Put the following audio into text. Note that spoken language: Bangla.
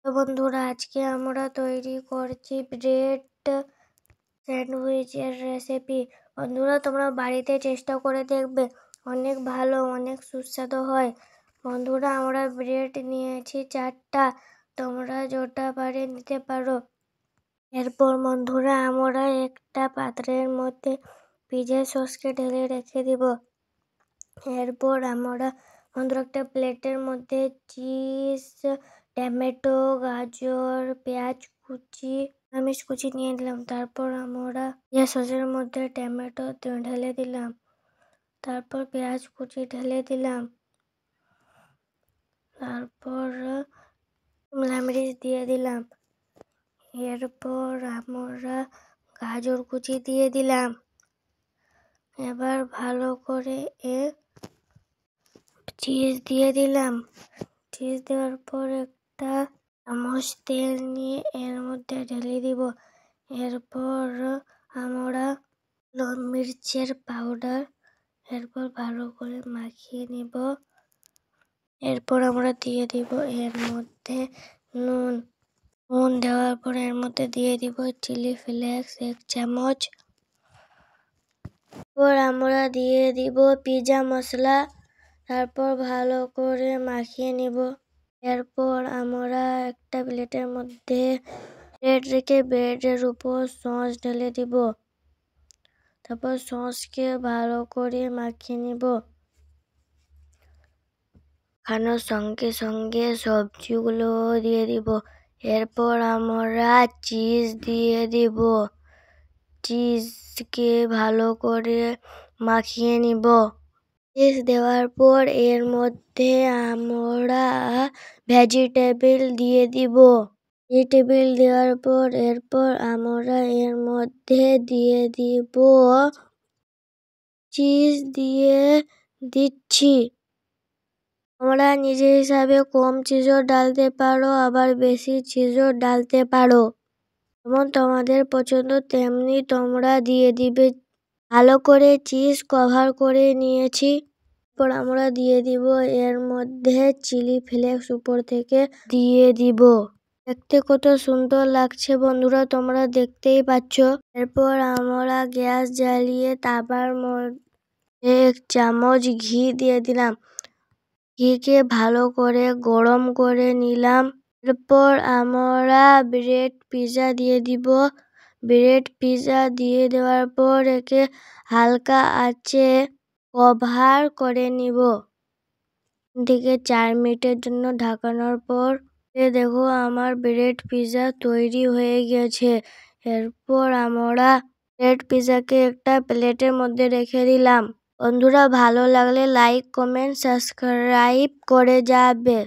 তো বন্ধুরা, আজকে আমরা তৈরি করছি ব্রেড স্যান্ডউইচের রেসিপি। বন্ধুরা, তোমরা বাড়িতে চেষ্টা করে দেখবে, অনেক ভালো, অনেক সুস্বাদু হয়। বন্ধুরা, আমরা ব্রেড নিয়েছি 4টা, তোমরা যটা পারে নিতে পারো। এরপর বন্ধুরা, আমরা একটা পাত্রের মধ্যে পিৎজা সসকে ঢেলে রেখে দিব। এরপর আমরা বন্ধুরা একটা প্লেটের মধ্যে চিজ, টমেটো, গাজর, পেঁয়াজ কুচি, আমিষ কুচি নিয়ে নিলাম। তারপর আমরা পিঁয়াজ সসের মধ্যে টমেটো ঢেলে দিলাম। তারপর পেঁয়াজ কুচি ঢেলে দিলাম। তারপর শিমলা মরিচ দিয়ে দিলাম। এরপর আমরা গাজর কুচি দিয়ে দিলাম। এবার ভালো করে চিজ দিয়ে দিলাম। চিজ দেওয়ার পর একটা চামচ তেল নিয়ে এর মধ্যে ঢেলে দিব। এরপর আমরা লবণ মির্চের পাউডার, এরপর ভালো করে মাখিয়ে নিব। এরপর আমরা দিয়ে দিব এর মধ্যে নুন। নুন দেওয়ার পর এর মধ্যে দিয়ে দিব চিলি ফ্লেক্স 1 চামচ। এরপর আমরা দিয়ে দিব পিৎজা মশলা। তারপর ভালো করে মাখিয়ে নিব। এরপর আমরা একটা প্লেটের মধ্যে ব্রেড রেখে ব্রেডের উপর সস ঢেলে দিব। তারপর সসকে ভালো করে মাখিয়ে নিব। খানোর সঙ্গে সঙ্গে সবজিগুলো দিয়ে দিব। এরপর আমরা চিজ দিয়ে দিব। চিজকে ভালো করে মাখিয়ে নিব। চিজ দেওয়ার পর এর মধ্যে আমরা ভেজিটেবল দিয়ে দিব। ভেজিটেবল দেওয়ার পর এরপর আমরা এর মধ্যে দিয়ে দিব চিজ দিয়ে দিচ্ছি। তোমরা নিজের হিসাবে কম চিজও ডালতে পারো, আবার বেশি চিজও ডালতে পারো। যেমন তোমাদের পছন্দ তেমনি তোমরা দিয়ে দিবে। ভালো করে চিজ কভার করে নিয়েছি। এরপর আমরা দিয়ে দিব এর মধ্যে চিলি ফ্লেক্স উপর থেকে দিয়ে দিব। দেখতে কত সুন্দর লাগছে বন্ধুরা, তোমরা দেখতেই পাচ্ছ। এরপর আমরা গ্যাস জ্বালিয়ে তাওয়ার মধ্যে 1 চামচ ঘি দিয়ে দিলাম। ঘিকে ভালো করে গরম করে নিলাম। এরপর আমরা ব্রেড পিৎজা দিয়ে দিব। ব্রেড পিৎজা দিয়ে দেওয়ার পর একে হালকা আঁচে কভার করে নিব। থেকে 4 মিনিটের জন্য ঢাকানোর পর দেখো আমার ব্রেড পিৎজা তৈরি হয়ে গেছে। এরপর আমরা ব্রেড পিৎজাকে একটা প্লেটের মধ্যে রেখে দিলাম। বন্ধুরা, ভালো লাগলে লাইক, কমেন্ট, সাবস্ক্রাইব করে যাবে।